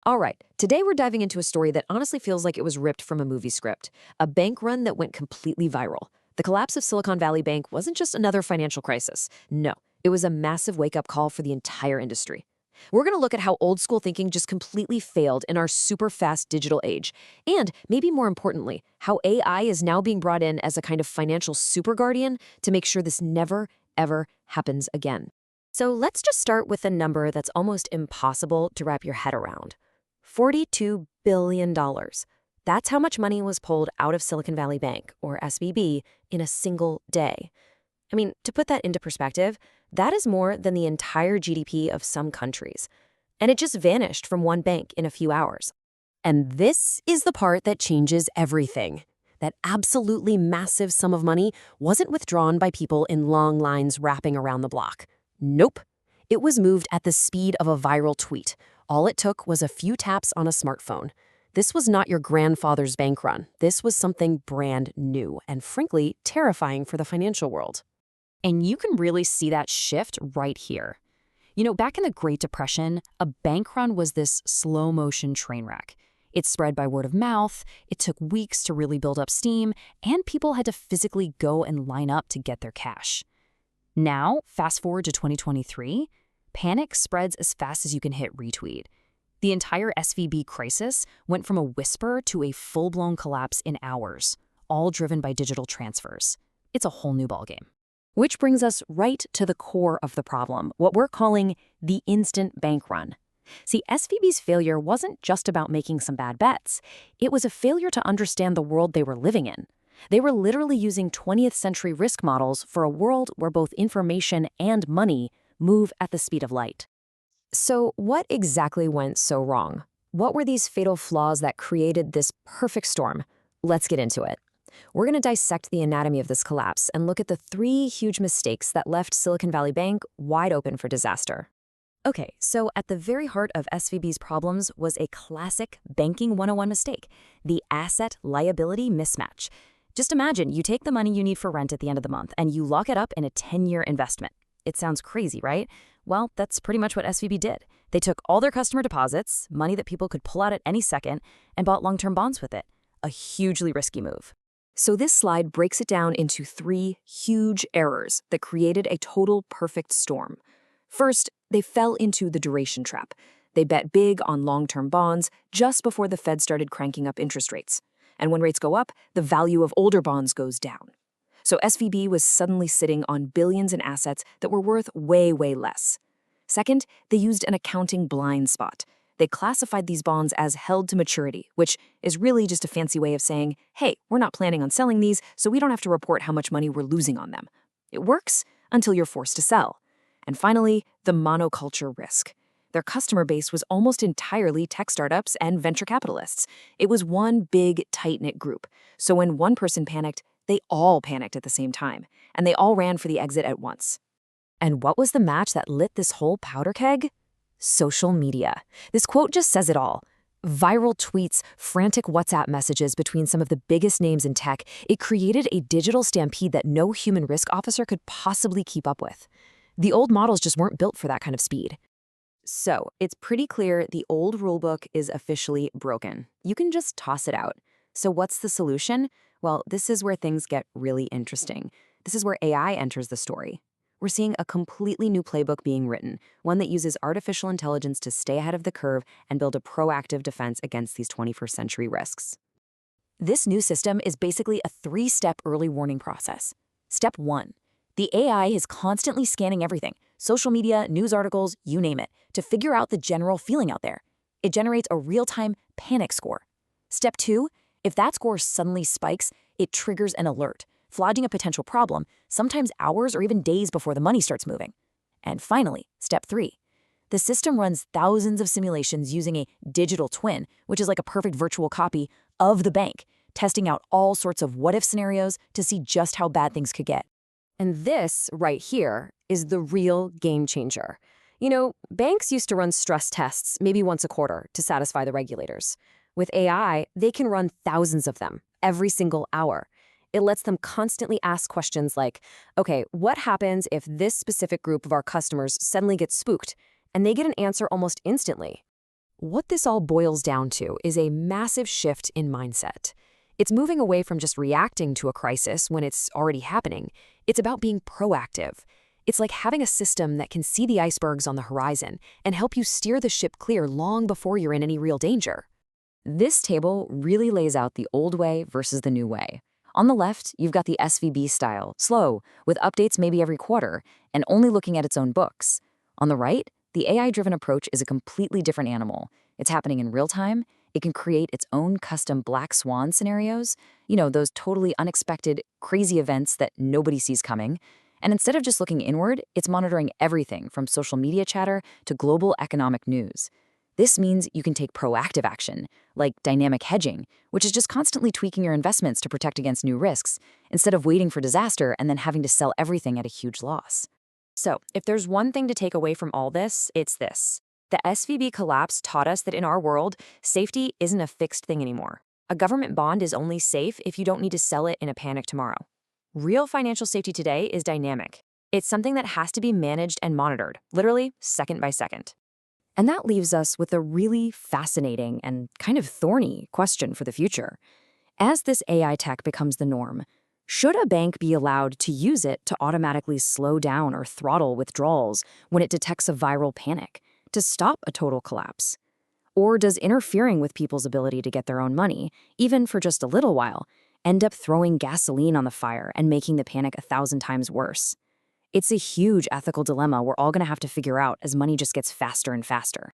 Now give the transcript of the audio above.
All right, today we're diving into a story that honestly feels like it was ripped from a movie script, a bank run that went completely viral. The collapse of Silicon Valley Bank wasn't just another financial crisis. No, it was a massive wake-up call for the entire industry. We're going to look at how old school thinking just completely failed in our super fast digital age, and maybe more importantly, how AI is now being brought in as a kind of financial super guardian to make sure this never, ever happens again. So let's just start with a number that's almost impossible to wrap your head around. $42 billion. That's how much money was pulled out of Silicon Valley Bank, or SVB, in a single day. I mean, to put that into perspective, that is more than the entire GDP of some countries. And it just vanished from one bank in a few hours. And this is the part that changes everything. That absolutely massive sum of money wasn't withdrawn by people in long lines wrapping around the block. Nope. It was moved at the speed of a viral tweet. All it took was a few taps on a smartphone. This was not your grandfather's bank run. This was something brand new and, frankly, terrifying for the financial world. And you can really see that shift right here. You know, back in the Great Depression, a bank run was this slow-motion train wreck. It spread by word of mouth, it took weeks to really build up steam, and people had to physically go and line up to get their cash. Now, fast forward to 2023, panic spreads as fast as you can hit retweet. The entire SVB crisis went from a whisper to a full-blown collapse in hours, all driven by digital transfers. It's a whole new ballgame. Which brings us right to the core of the problem, what we're calling the instant bank run. See, SVB's failure wasn't just about making some bad bets. It was a failure to understand the world they were living in. They were literally using 20th century risk models for a world where both information and money move at the speed of light. So what exactly went so wrong? What were these fatal flaws that created this perfect storm? Let's get into it. We're going to dissect the anatomy of this collapse and look at the three huge mistakes that left Silicon Valley Bank wide open for disaster. Okay, so at the very heart of SVB's problems was a classic banking 101 mistake, the asset-liability mismatch. Just imagine you take the money you need for rent at the end of the month and you lock it up in a 10-year investment. It sounds crazy, right? Well, that's pretty much what SVB did. They took all their customer deposits, money that people could pull out at any second, and bought long-term bonds with it. A hugely risky move. So this slide breaks it down into three huge errors that created a total perfect storm. First, they fell into the duration trap. They bet big on long-term bonds just before the Fed started cranking up interest rates. And when rates go up, the value of older bonds goes down. So SVB was suddenly sitting on billions in assets that were worth way, way less. Second, they used an accounting blind spot. They classified these bonds as held to maturity, which is really just a fancy way of saying, hey, we're not planning on selling these, so we don't have to report how much money we're losing on them. It works until you're forced to sell. And finally, the monoculture risk. Their customer base was almost entirely tech startups and venture capitalists. It was one big, tight-knit group. So when one person panicked, they all panicked at the same time, and they all ran for the exit at once. And what was the match that lit this whole powder keg? Social media. This quote just says it all. Viral tweets, frantic WhatsApp messages between some of the biggest names in tech, it created a digital stampede that no human risk officer could possibly keep up with. The old models just weren't built for that kind of speed. So, it's pretty clear the old rulebook is officially broken. You can just toss it out. So what's the solution? Well, this is where things get really interesting. This is where AI enters the story. We're seeing a completely new playbook being written, one that uses artificial intelligence to stay ahead of the curve and build a proactive defense against these 21st century risks. This new system is basically a three-step early warning process. Step 1. The AI is constantly scanning everything, social media, news articles, you name it, to figure out the general feeling out there. It generates a real-time panic score. Step 2. If that score suddenly spikes, it triggers an alert, flagging a potential problem, sometimes hours or even days before the money starts moving. And finally, Step 3. The system runs thousands of simulations using a digital twin, which is like a perfect virtual copy of the bank, testing out all sorts of what-if scenarios to see just how bad things could get. And this, right here, is the real game changer. You know, banks used to run stress tests maybe once a quarter to satisfy the regulators. With AI, they can run thousands of them every single hour. It lets them constantly ask questions like, okay, what happens if this specific group of our customers suddenly gets spooked? And they get an answer almost instantly. What this all boils down to is a massive shift in mindset. It's moving away from just reacting to a crisis when it's already happening. It's about being proactive. It's like having a system that can see the icebergs on the horizon and help you steer the ship clear long before you're in any real danger. This table really lays out the old way versus the new way. On the left, you've got the SVB style, slow, with updates maybe every quarter, and only looking at its own books. On the right, the AI-driven approach is a completely different animal. It's happening in real time. It can create its own custom black swan scenarios, those totally unexpected, crazy events that nobody sees coming. And instead of just looking inward, it's monitoring everything from social media chatter to global economic news. This means you can take proactive action, like dynamic hedging, which is just constantly tweaking your investments to protect against new risks, instead of waiting for disaster and then having to sell everything at a huge loss. So, if there's one thing to take away from all this, it's this. The SVB collapse taught us that in our world, safety isn't a fixed thing anymore. A government bond is only safe if you don't need to sell it in a panic tomorrow. Real financial safety today is dynamic. It's something that has to be managed and monitored, literally second by second. And that leaves us with a really fascinating and kind of thorny question for the future. As this AI tech becomes the norm, should a bank be allowed to use it to automatically slow down or throttle withdrawals when it detects a viral panic, to stop a total collapse? Or does interfering with people's ability to get their own money, even for just a little while, end up throwing gasoline on the fire and making the panic 1,000 times worse? It's a huge ethical dilemma we're all going to have to figure out as money just gets faster and faster.